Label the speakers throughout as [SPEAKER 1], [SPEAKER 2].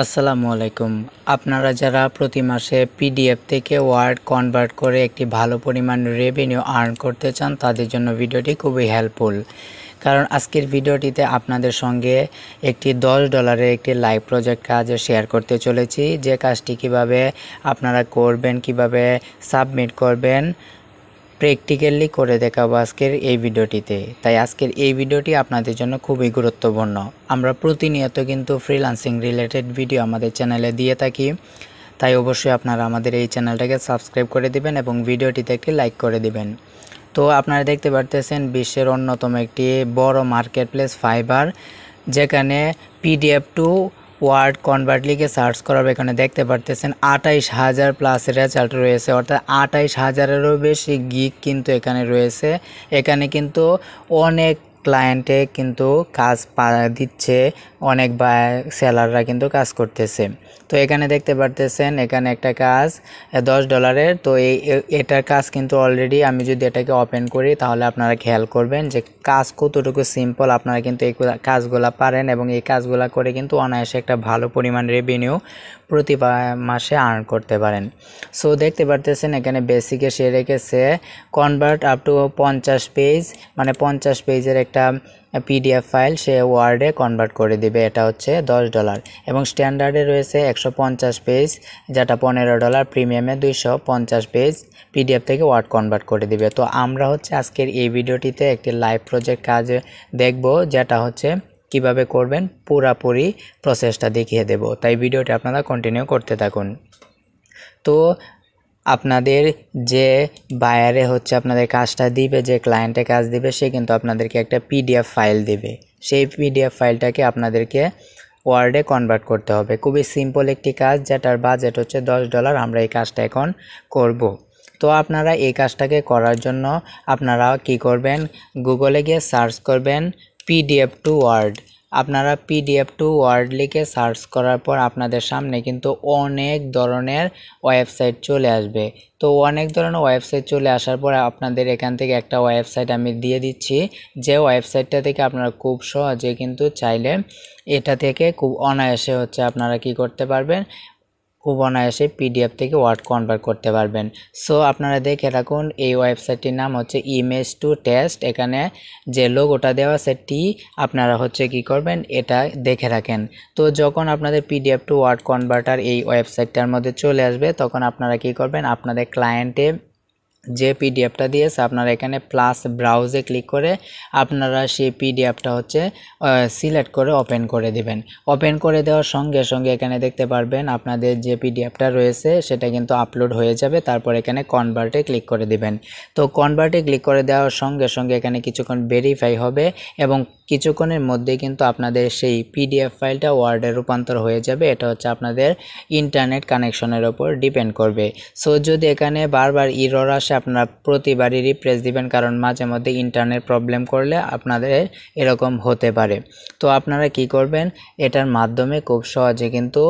[SPEAKER 1] আসসালামু আলাইকুম। আপনারা যারা প্রতি মাসে পিডিএফ থেকে ওয়ার্ড কনভার্ট করে একটি ভালো পরিমাণ রেভিনিউ আর্ন করতে চান, তাদের জন্য ভিডিওটি খুবই হেল্পফুল। কারণ আজকের ভিডিওটিতে আপনাদের সঙ্গে একটি $10 একটি লাইভ প্রজেক্ট কাজ শেয়ার করতে চলেছি। যে কাজটি কিভাবে আপনারা করবেন, কিভাবে সাবমিট করবেন, প্র্যাকটিক্যালি করে দেখাবো আজকের এই ভিডিওটিতে। তাই আজকের এই ভিডিওটি আপনাদের জন্য খুবই গুরুত্বপূর্ণ। আমরা প্রতিনিয়ত কিন্তু ফ্রিল্যান্সিং রিলেটেড ভিডিও আমাদের চ্যানেলে দিয়ে থাকি, তাই অবশ্যই আপনারা আমাদের এই চ্যানেলটাকে সাবস্ক্রাইব করে দিবেন এবং ভিডিওটিতে একটি লাইক করে দিবেন। তো আপনারা দেখতে পারতেছেন বিশ্বের অন্যতম একটি বড় মার্কেট প্লেস ফাইবার, যেখানে পিডিএফ টু ওয়ার্ড কনভার্ট লিখে সার্চ করার এখানে দেখতে পারতেছেন 28,000 প্লাস রেজাল্ট রয়েছে, অর্থাৎ 28,000-এরও বেশি গিগ কিন্তু এখানে রয়েছে। এখানে কিন্তু অনেক ক্লায়েন্টে কিন্তু কাজ দিচ্ছে, অনেক সেলাররা কিন্তু কাজ করতেছে। তো এখানে দেখতে পারতেছেন এখানে একটা কাজ $10। তো এটার কাজ কিন্তু অলরেডি আমি যদি এটাকে ওপেন করি তাহলে আপনারা খেয়াল করবেন যে কাজ কতটুকু সিম্পল। আপনারা কিন্তু এই কাজগুলো পারেন এবং এই কাজগুলো করে কিন্তু অনায়াসে একটা ভালো পরিমাণ রেভিনিউ প্রতি মাসে আর্ন করতে পারেন। সো দেখতে পারতেছেন এখানে বেসিকে সে রেখেছে কনভার্ট আপ টু 50 পেজ, মানে 50 পেজের একটা পিডিএফ ফাইল সে ওয়ার্ডে কনভার্ট করে দিবে। এটা হচ্ছে $10 এবং স্ট্যান্ডার্ডে রয়েছে 150 পেজ, যেটা $15। প্রিমিয়ামে 250 পেজ পিডিএফ থেকে ওয়ার্ড কনভার্ট করে দিবে। তো আমরা হচ্ছে আজকের এই ভিডিওটিতে একটি লাইভ প্রজেক্ট কাজ দেখব, যেটা হচ্ছে কিভাবে করবেন পুরাপুরি প্রসেসটা দেখিয়ে দেব। তাই ভিডিওটি আপনারা কন্টিনিউ করতে থাকুন। তো আপনাদের যে বায়ারে হচ্ছে আপনাদের কাজটা দিবে, যে ক্লায়েন্টে কাজ দিবে, সে কিন্তু আপনাদেরকে একটা পিডিএফ ফাইল দিবে। সেই পিডিএফ ফাইলটাকে আপনাদেরকে ওয়ার্ডে কনভার্ট করতে হবে। খুবই সিম্পল একটি কাজ, যেটার বাজেট হচ্ছে $10। আমরা এই কাজটা এখন করব। তো আপনারা এই কাজটাকে করার জন্য আপনারা কি করবেন, গুগলে গিয়ে সার্চ করবেন পিডিএফ টু ওয়ার্ড। আপনারা পিডিএফ টু ওয়ার্ড লিখে সার্চ করার পর আপনাদের সামনে কিন্তু অনেক ধরনের ওয়েবসাইট চলে আসবে। তো অনেক ধরনের ওয়েবসাইট চলে আসার পর আপনাদের এখান থেকে একটা ওয়েবসাইট আমি দিয়ে দিচ্ছি, যে ওয়েবসাইটটা থেকে আপনারা খুব সহজে কিন্তু চাইলে এটা থেকে খুব অনায়াসে হচ্ছে আপনারা কি করতে পারবেন, খুব অনায়াসে পিডিএফ থেকে ওয়ার্ড কনভার্ট করতে পারবেন। সো আপনারা দেখে রাখুন, এই ওয়েবসাইটটির নাম হচ্ছে ইমেজ টু টেস্ট। এখানে যে লোগোটা দেওয়া সেটি আপনারা হচ্ছে কি করবেন, এটা দেখে রাখেন। তো যখন আপনাদের পিডিএফ টু ওয়ার্ড কনভার্টার এই ওয়েবসাইটটার মধ্যে চলে আসবে, তখন আপনারা কি করবেন, আপনাদের ক্লায়েন্টে যে পিডিএফটা দিয়েছে আপনারা এখানে প্লাস ব্রাউজে ক্লিক করে আপনারা সেই পিডিএফটা হচ্ছে সিলেক্ট করে ওপেন করে দিবেন। ওপেন করে দেওয়ার সঙ্গে সঙ্গে এখানে দেখতে পারবেন আপনাদের যে পিডিএফটা রয়েছে সেটা কিন্তু আপলোড হয়ে যাবে। তারপর এখানে কনভার্টে ক্লিক করে দিবেন। তো কনভার্টে ক্লিক করে দেওয়ার সঙ্গে সঙ্গে এখানে কিছুক্ষণ ভেরিফাই হবে এবং কিছুক্ষণের মধ্যেই কিন্তু আপনাদের সেই পিডিএফ ফাইলটা ওয়ার্ডে রূপান্তর হয়ে যাবে। এটা হচ্ছে আপনাদের ইন্টারনেট কানেকশনের ওপর ডিপেন্ড করবে। সো যদি এখানে বারবার এরর আসে, আপনারা প্রতিবারই রিফ্রেশ দিবেন, কারণ মাঝে মধ্যে ইন্টারনেট প্রবলেম করলে আপনাদের এরকম হতে পারে। তো আপনারা কি করবেন, এটার মাধ্যমে খুব সহজে কিন্তু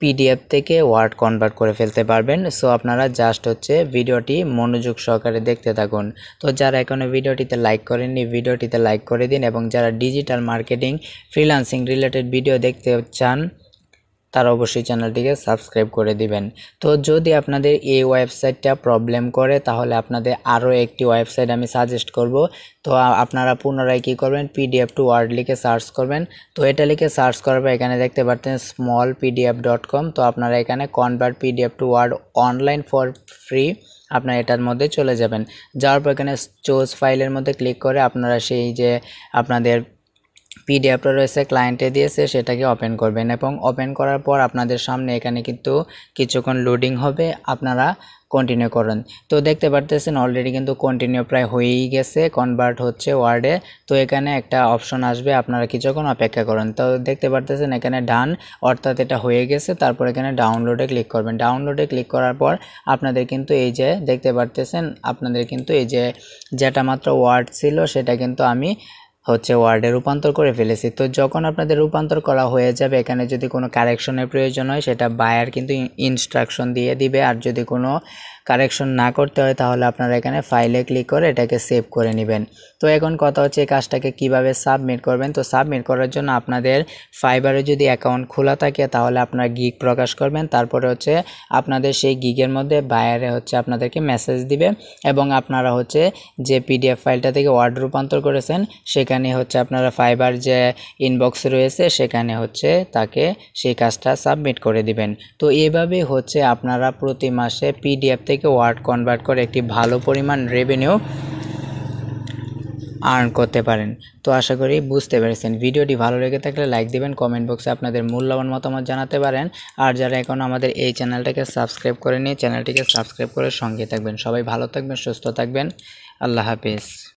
[SPEAKER 1] পিডিএফ থেকে ওয়ার্ড কনভার্ট করে ফেলতে পারবেন। সো আপনারা জাস্ট হচ্ছে ভিডিওটি মনোযোগ সহকারে দেখতে থাকুন। তো যারা এখনো ভিডিওটিতে লাইক করেননি, ভিডিওটিতে লাইক করে দিন এবং যারা digital marketing freelancing related video দেখতে চান তারা অবশ্যই চ্যানেলটিকে সাবস্ক্রাইব করে দিবেন। তো যদি আপনাদের এই ওয়েবসাইটটা প্রবলেম করে তাহলে আপনাদের আরও একটি ওয়েবসাইট আমি সাজেস্ট করব। তো আপনারা পুনরায় কী করবেন, পিডিএফ টু ওয়ার্ড লিখে সার্চ করবেন। তো এটা লিখে সার্চ করার পর এখানে দেখতে পাচ্ছেন smallpdf.com। তো আপনারা এখানে convert PDF to word online for free, আপনারা এটার মধ্যে চলে যাবেন। যাওয়ার পর এখানে চুজ ফাইলের মধ্যে ক্লিক করে আপনারা সেই যে আপনাদের পিডিএফটা রয়েছে ক্লায়েন্টে দিয়েছে সেটাকে ওপেন করবেন এবং ওপেন করার পর আপনাদের সামনে এখানে কিন্তু কিছুক্ষণ লোডিং হবে, আপনারা কন্টিনিউ করুন। তো দেখতে পারতেছেন অলরেডি কিন্তু কন্টিনিউ প্রায় হয়েই গেছে, কনভার্ট হচ্ছে ওয়ার্ডে। তো এখানে একটা অপশন আসবে, আপনারা কিছুক্ষণ অপেক্ষা করুন। তো দেখতে পারতেছেন এখানে ডান, অর্থাৎ এটা হয়ে গেছে। তারপর এখানে ডাউনলোডে ক্লিক করবেন। ডাউনলোডে ক্লিক করার পর আপনাদের কিন্তু এই যে দেখতে পারতেছেন আপনাদের কিন্তু এই যে যেটা মাত্র ওয়ার্ড ছিল সেটা কিন্তু আমি হচ্ছে ওয়ার্ডে রূপান্তর করে ফেলেছি। তো যখন আপনাদের রূপান্তর করা হয়ে যাবে, এখানে যদি কোনো কারেকশনের প্রয়োজন হয় সেটা বায়ার কিন্তু ইনস্ট্রাকশন দিয়ে দিবে, আর যদি কোনো কারেকশন না করতে হয় তাহলে আপনারা এখানে ফাইলে ক্লিক করে এটাকে সেভ করে নেবেন। তো এখন কথা হচ্ছে এই কাজটাকে কিভাবে সাবমিট করবেন। তো সাবমিট করার জন্য আপনাদের ফাইবারে যদি অ্যাকাউন্ট খোলা থাকে তাহলে আপনারা গিগ প্রকাশ করবেন, তারপরে হচ্ছে আপনাদের সেই গিগের মধ্যে বায়ারে হচ্ছে আপনাদেরকে মেসেজ দিবে এবং আপনারা হচ্ছে যে পিডিএফ ফাইলটা থেকে ওয়ার্ড রূপান্তর করেছেন সেখানে হচ্ছে আপনারা ফাইবার যে ইনবক্স রয়েছে সেখানে হচ্ছে তাকে সেই কাজটা সাবমিট করে দিবেন। তো এভাবে হচ্ছে আপনারা প্রতি মাসে পিডিএফ থেকে ওয়ার্ড কনভার্ট করে একটি ভালো পরিমাণ রেভিনিউ আর্ন করতে পারেন। তো আশা করি বুঝতে পেরেছেন। ভিডিওটি ভালো লেগে থাকলে লাইক দিবেন, কমেন্ট বক্সে আপনাদের মূল্যবান মতামত জানাতে পারেন। আর যারা এখনও আমাদের এই চ্যানেলটাকে সাবস্ক্রাইব করেনি চ্যানেলটিকে সাবস্ক্রাইব করে সঙ্গে থাকবেন। সবাই ভালো থাকবেন, সুস্থ থাকবেন। আল্লাহ হাফেজ।